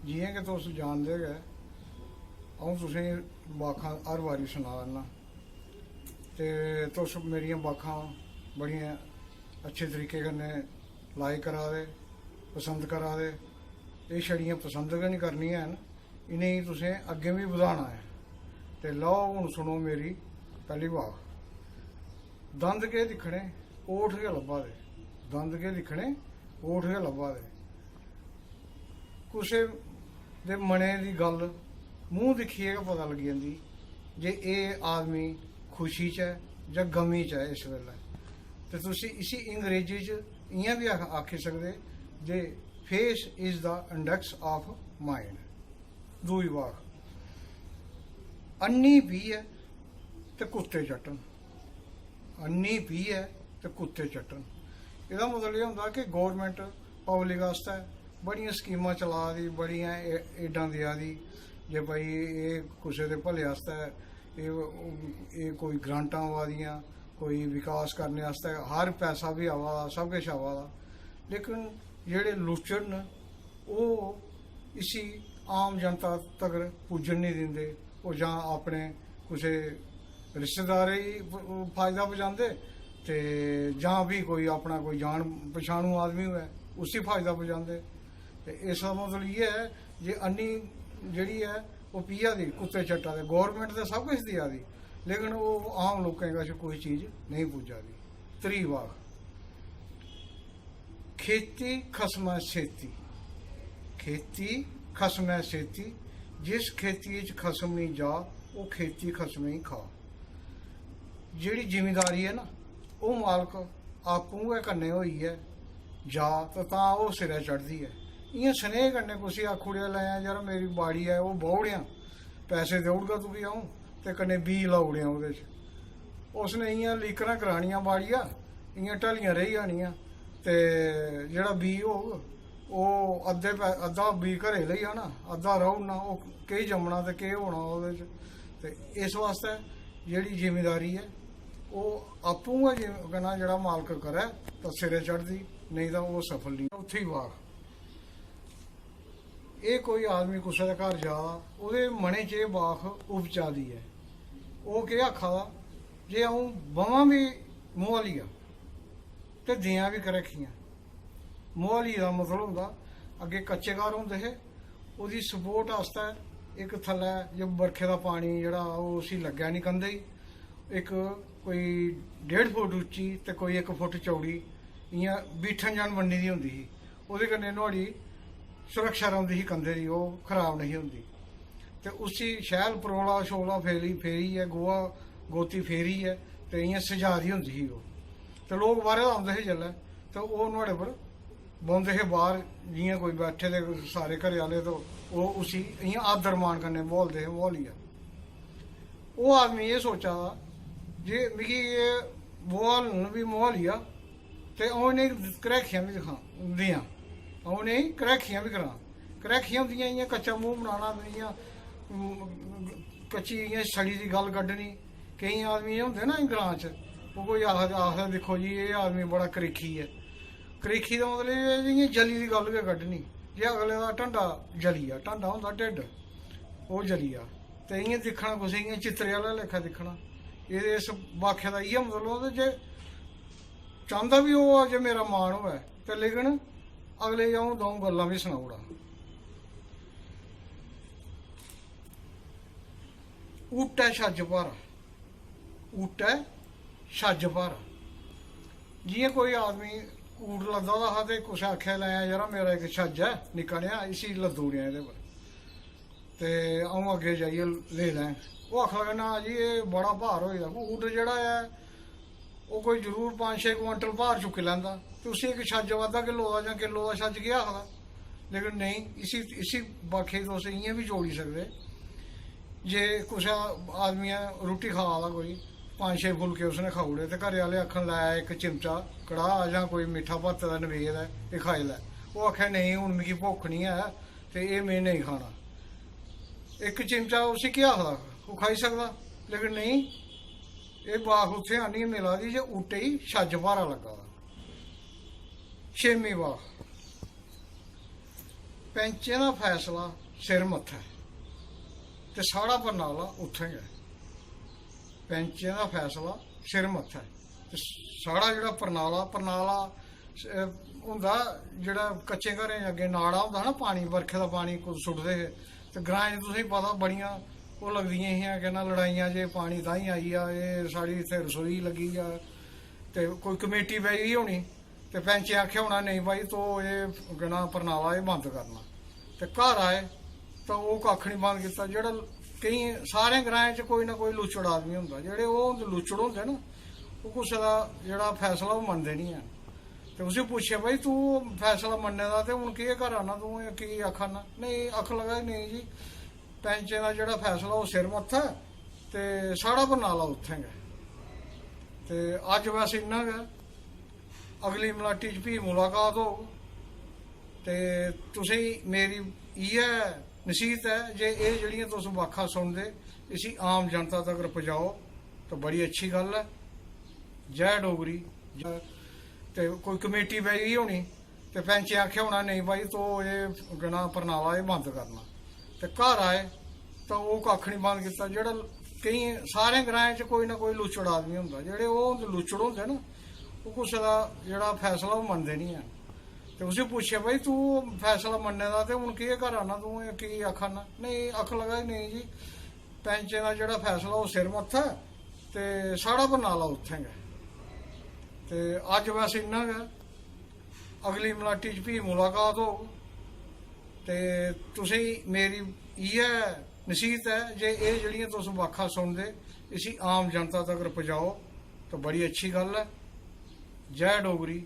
जियां कि तुस जानदे गै अ'ऊं तुसें बाखां हर बारी सुना ना ते तुस मेरियां बाखां बड़ियां अच्छे तरीके कन्नै लाइक करा दे, पसंद करा दे। एह् छड़ियां पसंद गै नहीं करनियां हैन, इ'नेंगी तुसें अग्गें भी बधाना है। ते लो हून सुनो मेरी पैह्ली बाख। दंद केह् दिक्खने, ओठ गै लब्भा दे। दंद केह् दिक्खने, ओठ गै लब्भा दे। कुसै दे मने दी गल्ल मूंह दिक्खियै गै पता लगी जंदी जे एह् आदमी खुशी च है जां गमी च है इस वेल्लै। ते तुस इसी अंग्रेजी च इ'यां बी आखी सकदे जे face is the index of mind. दूई बाख। अन्नी पी है ते कुत्ते चट्टन। अन्नी पी है ते कुत्ते चट्टन। एह्दा मतलब एह् होंदा कि गौरमेंट पब्लिक आस्तै बड़ियां स्कीमां चला दी, बड़ियां एडां देआ दी जे भाई एह् कुसै दे भले आस्तै एह् कोई ग्रांटां आवा दियां, कोई विकास करने आस्तै हर पैसा भी आवा दा, सब किश आवा दा। लेकिन जेह्ड़े लुच्चड़ न ओह् इसी आम जनता तगर पुज्जन नहीं दिंदे। ओह् जां अपने कुसै रिश्तेदारें गी फायदा पजांदे ते जां भी कोई अपना कोई जान पछानू आदमी होऐ उसी फायदा पजांदे। ते इसदा मतलब इ'यै है जे अन्नी जेह्ड़ी है ओह् पिया दी कुत्ते चट्टा दे। गौरमेंट ते सब किश देआ दी लेकिन ओह् आम लोकें कश कोई चीज़ नहीं पुज्जा दी। त्री बार। खेती खसमै सेती। खेती खसमै सेती, जिस खेती च खसम नहीं जा वो खेती खसमै ही खा। जेह्ड़ी जिमीदारी है ना ओह् मालक आपूं गै कन्नै होइयै जा तां ओह् सिरै चढ़दी है। इ'यां स्नेह कन्नै कुसै आखी ओड़ेआ लै यार मेरी बाड़ी है ओह् बाही ओड़ेआं, पैसे देई ओड़गा तुगी अ'ऊं ते कन्नै बीऽ लाई ओड़ेआं ओह्दे च। उसने इ'यां लीकरां करानियां बाड़िया, इ'यां ढलियां रेही जानियां ते जेह्ड़ा बीऽ होग ओह् अद्धा बीऽ घरै लेई जाना, अद्धा रौह् ओड़ना। ओह् केह् जम्मना ते केह् होना ओह्दे च। ते इस वास्ते जेह्ड़ी जिमीदारी है ओह् आपूं गै कन्नै जेह्ड़ा मालक करै तां सिरै चढ़दी, नेईं तां ओह् सफल नहीं। चौथी बार। एह् कोई आदमी कुसै दे घर जा ओह्दे मनै च एह् बाख उपजा दी है। ओह् केह् आखा दा जे अ'ऊं बवां बी मोहालिया ते देआं बी करक्खियां। मोहाली दा मतलब होंदा अग्गें कच्चे घर होंदे हे, ओह्दी सपोर्ट आस्तै इक थल्लै जो बरखे दा पानी जेह्ड़ा ओह् उसी लग्गै निं कंधे गी, इक कोई 1.5 फुट उच्ची ते कोई 1 फुट चौड़ी इ'यां बीठन जन बनी दी होंदी ही। ओह्दे कन्नै नुहाड़ी सुरक्षा रौंह्दी ही कंधे दी, ओह् खराब नहीं होंदी। ते उसी शैल परोला शोला फेरियै गोहा गोती फेरियै ते इ'यां सजा दी होंदी ही ओह्। ते लोग बाह्रे दा औंदे हे जेल्लै ते ओह् नुहाड़े पर बौंह्दे हे बाह्र, जियां कोई बैठे दे सारे घरै आह्ले तो ओह् उसी इ'यां आदर मान कन्नै बोलदे हे मोहालिया। ओह् आदमी एह् सोचा दा जे मिगी एह् बोहालन बी मोहालिया ते अ'ऊं इ'नेंगी करैक्खियां बी देआं, अ'ऊं इ'नेंगी करैक्खियां बी करां। करैक्खियां होंदियां इ'यां कच्चा मूंह बनाना, इ'यां कच्ची इ'यां छड़ी दी गल्ल कड्ढनी। केईं आदमी होंदे ना ग्रांऽ च ओह् कोई आखदा दिक्खो जी एह् आदमी बड़ा करीखी है। करीखी दा मतलब इ'यां जली दी गल्ल गै कड्ढनी। जे अगले दा ढंडा जली जा, ढंडा होंदा ढिड्ड, ओह् जली जा ते इ'यां दिक्खना कुसै इ'यां चित्तरे आह्ला लेखा दिक्खना। एह्दे इस बाखे दा इ'यै मतलब होंदा जे चांह्दा बी ओह् जे मेरा मान होऐ ते लेकिन अगले गी अ'ऊं 2 गल्लां बी सनाई ओड़ां। ऊट है छज्ज भारा। ऊट है छज्ज भारा। जियां कोई आदमी ऊट लद्दा दा हा ते कुसै आखेआ लै यरा मेरा इक छज्ज है निक्का नेहा, इसी लद्दी ओड़ेआं एह्दे पर ते अ'ऊं अग्गें जाइयै लेई लैं। ओह् आखन लगा ना जी एह् बड़ा भार होई दा। ऊट जेह्ड़ा है ओह् कोई जरूर 5-6 क्विंटल भार चुक्की लैंदा ते उसी इक छज्ज अद्धा किलो दा जां किलो दा छज्ज केह् आखदा। लेकिन नेईं, इसी बाखे तुस इ'यां बी जोड़ी सकदे जे कुसै आदमियै रुट्टी खा दा कोई 5-6 फुलके उसने खाई ओड़े ते घरै आह्ले आखन लै इक चिमचा कड़ाह् जां कोई मिट्ठा भत्ते दा नवेद है एह् खाई लै। ओह् आखै नेईं हून मिगी भुक्ख निं है ते एह् में नेईं खाना। इक चिमचा उसी केह् आखदा, ओह् खाई सकदा। लेकिन नेईं, एह् बाख उत्थें आह्नियै मिला दी जे ऊटे गी छज्ज भारा लग्गा दा। 6वीं बाख। ਪੈਂਚੇ ਦਾ ਫੈਸਲਾ ਸਿਰ ਮੱਥਾ ਹੈ ਤੇ ਸਾੜਾ ਪਰਨਾਲਾ ਉੱਠੇਗਾ। ਪੈਂਚੇ ਦਾ ਫੈਸਲਾ ਸਿਰ ਮੱਥਾ ਹੈ ਤੇ ਸਾੜਾ ਜਿਹੜਾ ਪਰਨਾਲਾ ਹੁੰਦਾ, ਜਿਹੜਾ ਕੱਚੇ ਘਰੇ ਅੱਗੇ ਨਾੜਾ ਹੁੰਦਾ ਨਾ, ਪਾਣੀ ਵਰਖੇ ਦਾ ਪਾਣੀ ਕੁਝ ਸੁੱਟਦੇ ਤੇ ਗਰਾਂ 'ਚ ਤੁਸੀਂ ਪਤਾ ਬੜੀਆਂ ਉਹ ਲੱਗਦੀਆਂ ਸੀ ਕਿ ਨਾ ਲੜਾਈਆਂ ਜੇ ਪਾਣੀ ਤਾਂ ਹੀ ਆਈ ਆ, ਇਹ ਸਾਡੀ ਇੱਥੇ ਰਸੋਈ ਲੱਗੀ ਆ ਤੇ ਕੋਈ ਕਮੇਟੀ ਪੈ ਗਈ ਹੋਣੀ ਤੇ ਪੈਂਚੇ ਆਖਿਆ ਹੋਣਾ ਨਹੀਂ ਭਾਈ ਤੋ ਇਹ ਗਣਾ ਪਰਨਾਲਾ ਇਹ ਬੰਦ ਕਰਨਾ, ਤੇ ਘਰ ਆਏ ਤਾਂ ਉਹ ਕੱਖ ਨਹੀਂ ਬੰਦ ਕੀਤਾ। ਜਿਹੜਾ ਕਈ ਸਾਰੇ ਗ੍ਰਾਂ 'ਚ ਕੋਈ ਨਾ ਕੋਈ ਲੁੱਚੜ ਆਦਮੀ ਹੁੰਦਾ, ਜਿਹੜੇ ਉਹ ਲੁੱਚੜ ਹੁੰਦੇ ਨਾ, ਉਹ ਕਿਸੇ ਦਾ ਜਿਹੜਾ ਫੈਸਲਾ ਉਹ ਮੰਨਦੇ ਨਹੀਂ ਆ। ਤੇ ਉਸੇ ਪੁੱਛਿਆ ਭਾਈ ਤੂੰ ਫੈਸਲਾ ਮੰਨੇ ਦਾ ਤੇ ਹੁਣ ਕੀ ਘਰ ਆਣਾ, ਤੂੰ ਕੀ ਆਖਾਂ ਨਾ? ਨਹੀਂ ਅੱਖ ਲਗਾ ਨਹੀਂ ਜੀ, ਪੈਂਚੇ ਦਾ ਜਿਹੜਾ ਫੈਸਲਾ ਉਹ ਸਿਰ ਮੱਥਾ ਤੇ ਸਾੜਾ ਪਰਨਾਲਾ ਉੱਠੇਗਾ। ਤੇ ਅੱਜ ਵੈਸੇ ਇੰਨਾ ਗਾ, ਅਗਲੀ ਮਲਾਟੀ 'ਚ ਵੀ ਮੁਲਾਕਾਤ ਹੋ। ਤੇ ਤੁਸੀਂ ਮੇਰੀ ਇਹ ਨਸੀਹਤ ਹੈ, ਜੇ ਇਹ ਜਿਹੜੀਆਂ ਤੁਸੀਂ ਵਾਖਾਂ ਸੁਣਦੇ ਇसी आम जनता तक पहुँचाओ तो बड़ी अच्छी गल है। जय डोगरी। ते कोई कमेटी पै गई होनी ते पैंचे आख्या होना नहीं भाई तो ये गना परनाला ये बंद करना, ते घर आए तो वो कख नहीं बंद किया। जेड़ा कई सारे ग्रां च कोई ना कोई लुच्चड़ आदमी हुंदा, जेड़े वो लुच्चड़ हुंदे ना, वो कुसै दा जेड़ा फैसला वो मनदे नहीं है। ते उसे पुछया भाई तू फैसला मनने दा ते हुण की घर आना, तू की आखा ना? नहीं अख लगा नहीं जी, पैंचे का जेड़ा फैसला वो सिर मत्था ते साड़ा परनाला उत्थेगा। ते अज वैसे इन्ना गा, अगली मलाटी च भी मुलाकात हो। ते तुसी मेरी इयै नसीहत है, जे ये जड़ियां तुस वाखा सुनदे इसी आम जनता तक पहुँचाओ तो बड़ी अच्छी गल है। जय डोगरी।